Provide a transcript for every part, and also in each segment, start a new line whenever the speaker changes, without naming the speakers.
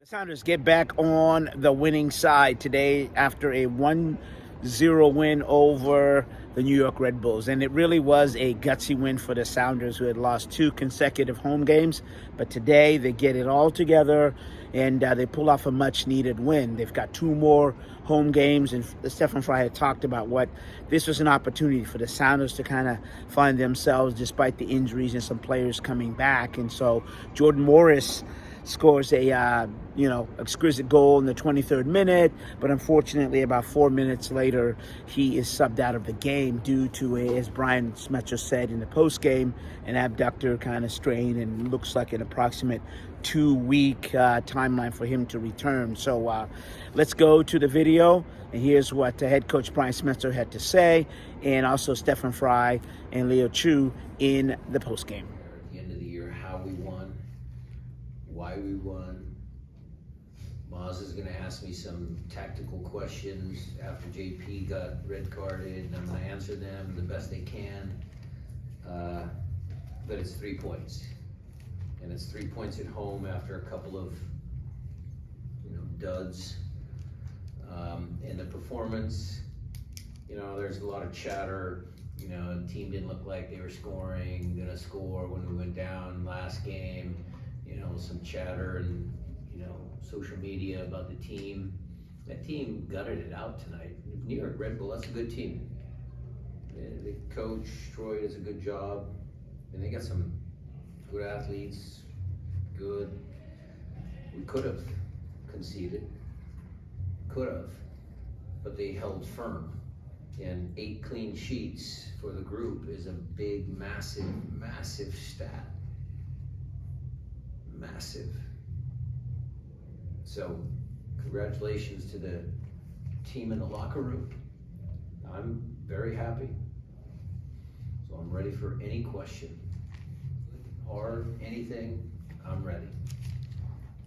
The Sounders get back on the winning side today after a 1-0 win over the New York Red Bulls. And it really was a gutsy win for the Sounders, who had lost 2 consecutive home games. But today they get it all together and they pull off a much-needed win. They've got 2 more home games, and Stefan Fry had talked about what this was an opportunity for the Sounders to kind of find themselves despite the injuries and some players coming back. And so Jordan Morris scores a exquisite goal in the 23rd minute, but unfortunately about 4 minutes later he is subbed out of the game due to, as Brian Smetcher said in the post game, an abductor kind of strain, and looks like an approximate 2-week timeline for him to return. So let's go to the video, and here's what head coach Brian Smetcher had to say, and also Stefan Fry and Leo Chu in the post game.
At the end of the year, how we won, why we won. Maz is going to ask me some tactical questions after JP got red carded, and I'm going to answer them the best they can. But it's 3 points, and it's 3 points at home after a couple of duds. And the performance, there's a lot of chatter. The team didn't look like they were gonna score when we went down last game. Some chatter and social media about the team. That team gutted it out tonight. New York Red Bull, that's a good team. The coach Troy does a good job, and they got some good athletes. Good. We could have conceded, but they held firm. And 8 clean sheets for the group is a big, massive stat. Massive. So, congratulations to the team in the locker room. I'm very happy. So I'm ready for any question or anything. I'm ready.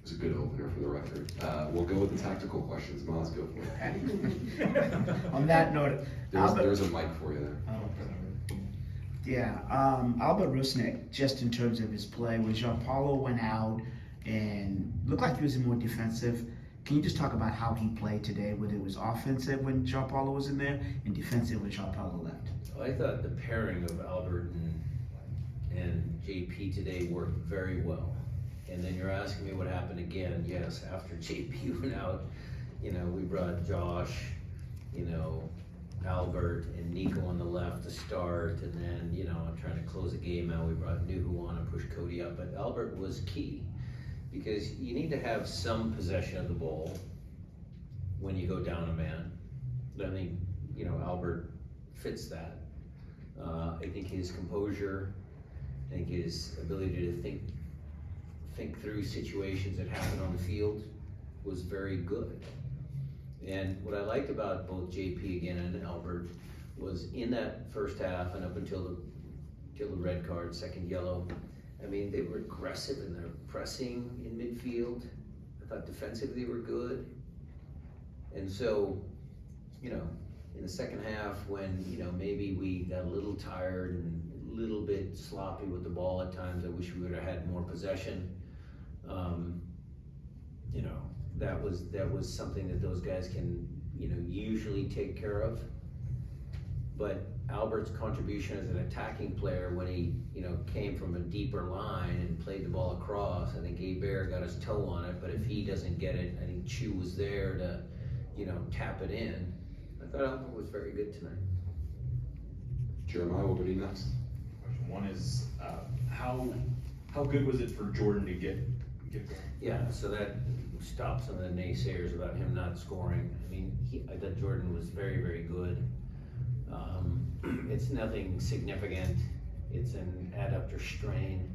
It's a good opener for the record. We'll go with the tactical questions. Maz, go for it.
On that note,
there's a mic for you there.
Albert Rusnak, just in terms of his play, when Jean-Paulo went out and looked like he was more defensive, can you just talk about how he played today, whether it was offensive when Jean-Paulo was in there and defensive when Jean-Paulo left?
Well, I thought the pairing of Albert and JP today worked very well. And then you're asking me what happened again. Yes, after JP went out, we brought Josh, Albert and Nico on the left to start, and then, trying to close the game out, we brought Nuhu on and pushed Cody up. But Albert was key, because you need to have some possession of the ball when you go down a man. I think, Albert fits that. I think his composure, I think his ability to think through situations that happen on the field was very good. And what I liked about both JP again and Albert was in that first half and up until the red card, second yellow, they were aggressive in their pressing in midfield. I thought defensively they were good. And so, in the second half when, maybe we got a little tired and a little bit sloppy with the ball at times, I wish we would have had more possession. That was something that those guys can, usually take care of. But Albert's contribution as an attacking player when he, came from a deeper line and played the ball across, I think Hebert got his toe on it, but if he doesn't get it, I think Chu was there to, tap it in. I thought Albert was very good tonight.
Jeremiah, what would be next?
Question one is, how good was it for Jordan to get going?
Yeah, so that stopped some of the naysayers about him not scoring. I thought Jordan was very, very good. It's nothing significant. It's an adductor strain,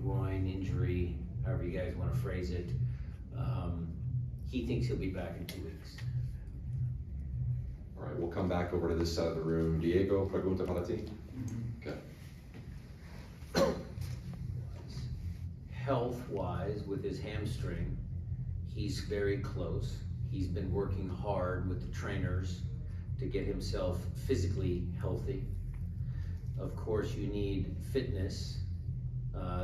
groin injury, however you guys want to phrase it. He thinks he'll be back in 2 weeks.
All right, we'll come back over to this side of the room. Diego, pregunta para ti. Okay.
Health-wise, with his hamstring, he's very close. He's been working hard with the trainers to get himself physically healthy. Of course, you need fitness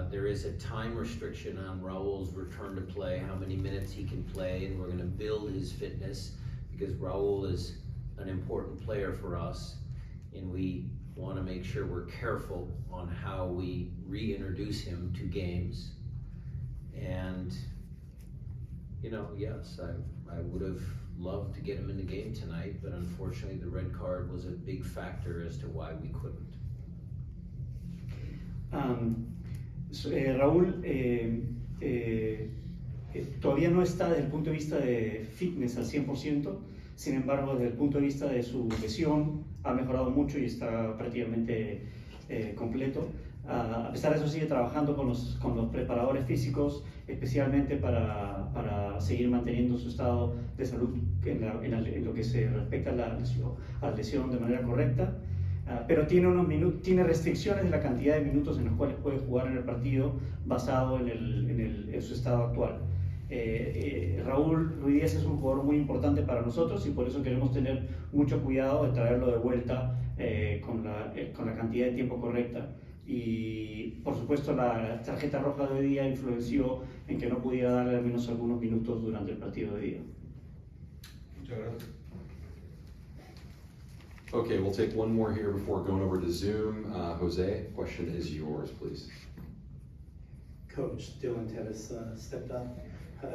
There is a time restriction on Raul's return to play, how many minutes he can play, and we're going to build his fitness because Raul is an important player for us, and we want to make sure we're careful on how we reintroduce him to games. And, you know, yes, I would have loved to get him in the game tonight, but unfortunately the red card was a big factor as to why we couldn't.
Raúl todavía no está desde el punto de vista de fitness al 100%, sin embargo desde el punto de vista de su lesión ha mejorado mucho y está prácticamente completo. A pesar de eso sigue trabajando con los preparadores físicos, especialmente para seguir manteniendo su estado de salud en lo que se respecta a la lesión de manera correcta. Pero tiene restricciones de la cantidad de minutos en los cuales puede jugar en el partido basado en su estado actual. Raúl Ruiz Díaz es un jugador muy importante para nosotros y por eso queremos tener mucho cuidado de traerlo de vuelta con la cantidad de tiempo correcta. Y por supuesto la tarjeta roja de hoy día influenció en que no pudiera darle al menos algunos minutos durante el partido de hoy día.
Muchas gracias. Okay, we'll take one more here before going over to Zoom. Jose, question is yours, please.
Coach Dylan Tevis stepped up, had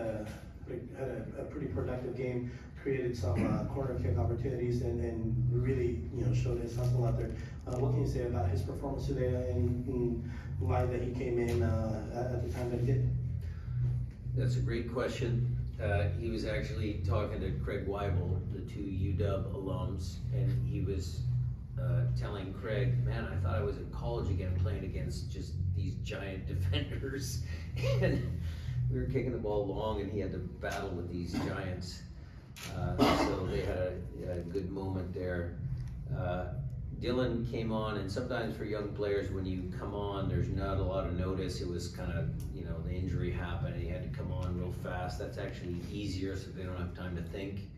a pretty productive game, created some corner kick opportunities, and really showed his hustle out there. What can you say about his performance today and why that he came in at the time that he did?
That's a great question. He was actually talking to Craig Weibel, the two UW alums, and he was telling Craig, man, I thought I was in college again playing against just these giant defenders. And we were kicking the ball long and he had to battle with these giants. So they had a good moment there. Dylan came on, and sometimes for young players, when you come on, there's not a lot of notice. It was kind of, the injury happened and he had to come on real fast. That's actually easier so they don't have time to think.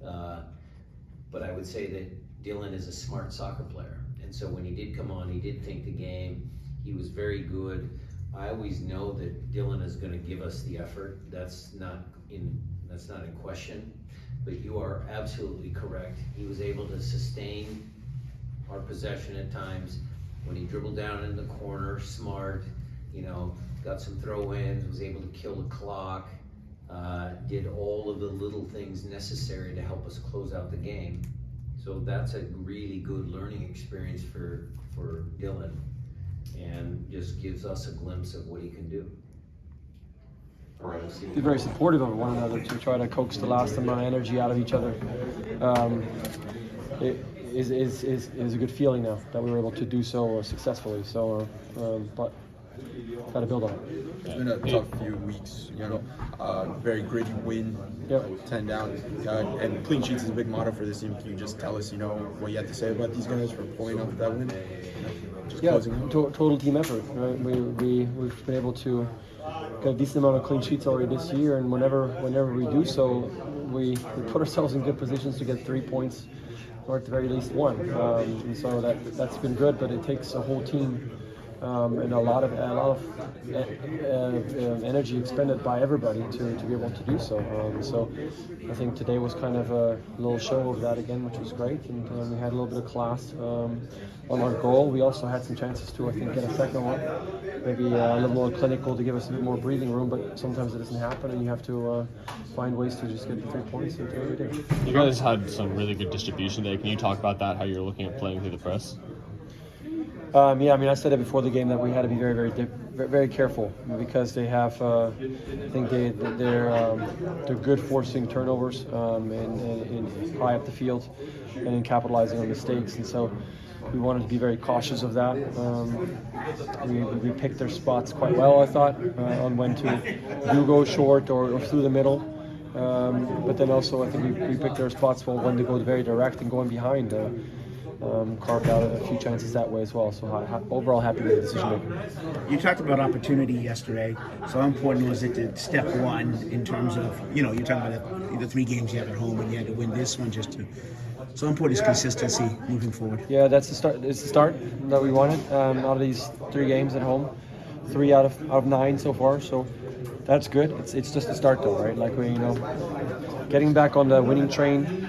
But I would say that Dylan is a smart soccer player. And so when he did come on, he did think the game. He was very good. I always know that Dylan is going to give us the effort. That's not in question. But you are absolutely correct. He was able to sustain our possession at times. When he dribbled down in the corner, smart, got some throw-ins, was able to kill the clock, did all of the little things necessary to help us close out the game. So that's a really good learning experience for Dylan, and just gives us a glimpse of what he can do.
All right, let's see.
Be very supportive of one another to try to coax the last amount of energy out of each other. It is a good feeling now that we were able to do so successfully. So, but got to build on it.
It's been a tough few weeks, very gritty win, 10 down, and clean sheets is a big motto for this team. Can you just tell us, what you have to say about these guys for pulling off that win? Just closing out.
Total team effort. Right? We've been able to get a decent amount of clean sheets already this year, and whenever we do so, we put ourselves in good positions to get 3 points, or at the very least one. And so that's been good, but it takes a whole team. And a lot of energy expended by everybody to be able to do so. So I think today was kind of a little show of that again, which was great. And we had a little bit of class on our goal. We also had some chances to, I think, get a second one, maybe a little more clinical to give us a bit more breathing room. But sometimes it doesn't happen, and you have to find ways to just get the 3 points. And we did.
You guys had some really good distribution today. Can you talk about that? How you're looking at playing through the press?
I said it before the game that we had to be very, very, very careful because they have. I think they're good forcing turnovers and high up the field and in capitalizing on mistakes, and so we wanted to be very cautious of that. We picked their spots quite well, I thought, on when to go short or through the middle. But then also I think we picked their spots well when to go very direct and going behind. Carved out a few chances that way as well. So overall happy with the decision making.
You talked about opportunity yesterday. So how important was it to step one in terms of, you're talking about the 3 games you have at home and you had to win this one just to. So important is consistency moving forward.
Yeah, that's the start. It's the start that we wanted out of these 3 games at home. 3 out of 9 so far. So that's good. It's just a start though, right? Like getting back on the winning train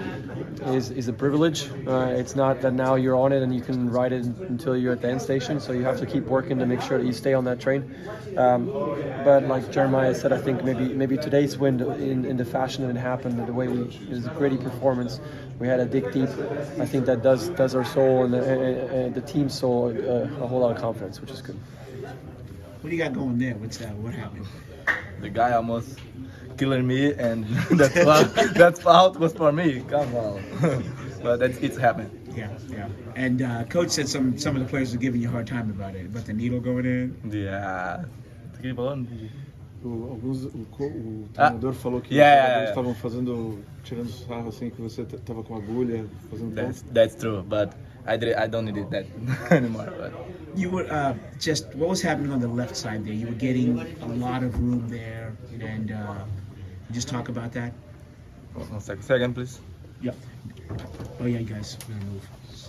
is a privilege. It's not that now you're on it and you can ride it until you're at the end station. So you have to keep working to make sure that you stay on that train. But like Jeremiah said, I think maybe today's win in the fashion that it happened, the way it was a gritty performance. We had a dig deep. I think that does our soul and the team's soul a whole lot of confidence, which is good.
What do you got going there? What happened?
The guy almost killing me, and that foul was for me. Come on, but it's happened.
Yeah. And coach said some of the players were giving you a hard time about it, but the needle going in.
Yeah. Keep on.
O treinador falou que
Yeah.
os jogadores estavam tirando sarro assim, que você tava com agulha, fazendo gol.
That's true, but I don't need that anymore. But.
You were what was happening on the left side there? You were getting a lot of room there, and just talk about that.
1 second. Say again, please.
Yep. Oh yeah, you guys, we're gonna move.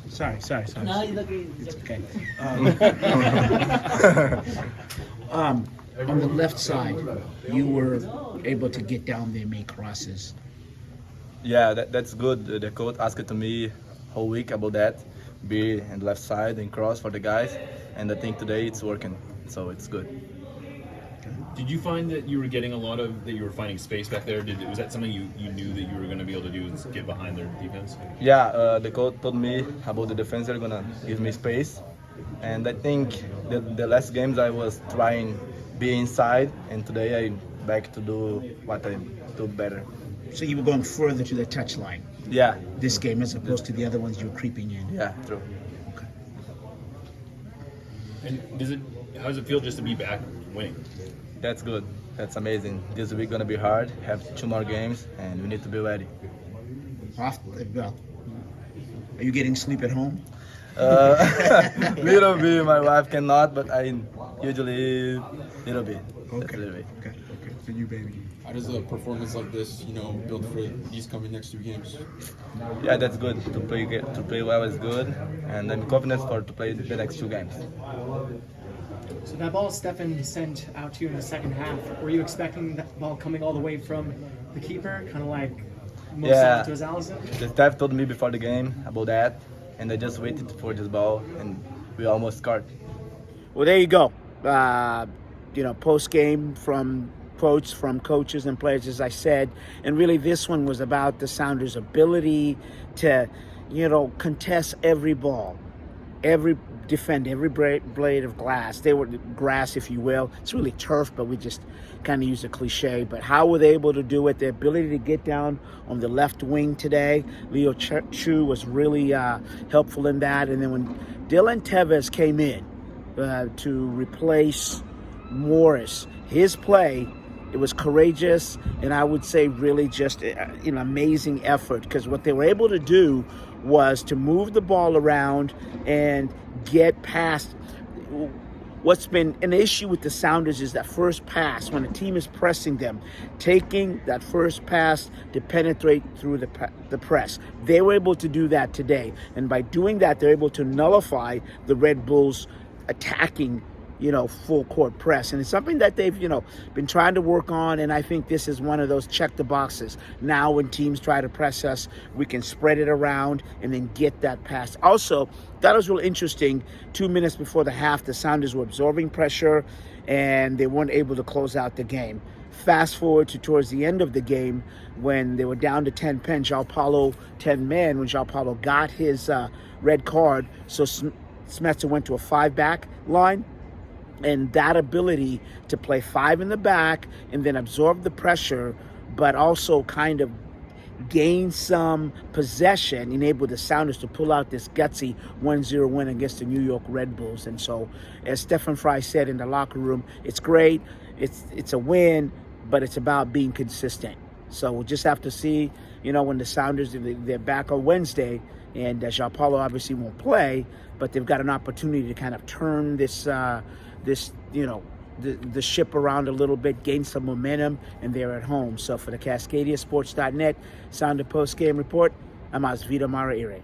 Sorry. No, it's okay. On the left side, you were able to get down there and make crosses.
Yeah, that's good. The coach asked to me whole week about that, be on the left side and cross for the guys, and I think today it's working, so it's good.
Did you find that you were getting that you were finding space back there? Was that something you knew that you were going to be able to do, is get behind their defense?
Yeah, the coach told me about the defense. They're gonna give me space, and I think the last games I was trying be inside, and today I back to do what I do better.
So you were going further to the touchline.
Yeah.
This game as opposed to the other ones you were creeping in.
Yeah, true.
Okay.
And how does it feel just to be back winning?
That's good. That's amazing. This week gonna be hard. Have 2 more games, and we need to be ready.
Well, are you getting sleep at home?
Little bit. My wife cannot, but I usually little bit.
Okay.
Little bit.
Okay. For you, baby.
How does a performance like this, build for these coming next 2 games?
Yeah, that's good. To play well is good, and I'm confident to play the next 2 games.
So that ball Stefan sent out to you in the second half, were you expecting that ball coming all the way from the keeper, kind of like Mo Salah to his Alisson?
The staff told me before the game about that, and I just waited for this ball, and we almost scored.
Well, there you go. Post game from quotes from coaches and players, as I said, and really this one was about the Sounders' ability to, contest every ball, defend every blade of grass, if you will. It's really turf, but we just kind of use a cliche. But how were they able to do it? Their ability to get down on the left wing today. Leo Chu was really helpful in that. And then when Dylan Tevez came in to replace Morris, his play, it was courageous, and I would say really just an amazing effort, because what they were able to do was to move the ball around and get past. What's been an issue with the Sounders is that first pass, when a team is pressing them, taking that first pass to penetrate through the press. They were able to do that today, and by doing that, they're able to nullify the Red Bulls attacking full court press. And it's something that they've, been trying to work on. And I think this is one of those check the boxes. Now when teams try to press us, we can spread it around and then get that pass. Also, that was really interesting. 2 minutes before the half, the Sounders were absorbing pressure and they weren't able to close out the game. Fast forward to towards the end of the game when they were down to 10 men, João Paulo 10 men, when João Paulo got his red card. So Smetzer went to a 5-back line. And that ability to play 5 in the back and then absorb the pressure, but also kind of gain some possession, enable the Sounders to pull out this gutsy 1-0 win against the New York Red Bulls. And so, as Stefan Frei said in the locker room, it's great, it's a win, but it's about being consistent. So we'll just have to see, when the Sounders, they're back on Wednesday, and João Paulo obviously won't play, but they've got an opportunity to kind of turn the ship around a little bit, gain some momentum, and they're at home. So for the CascadiaSports.net Sounder Post Game Report, I'm Osvito Maraire.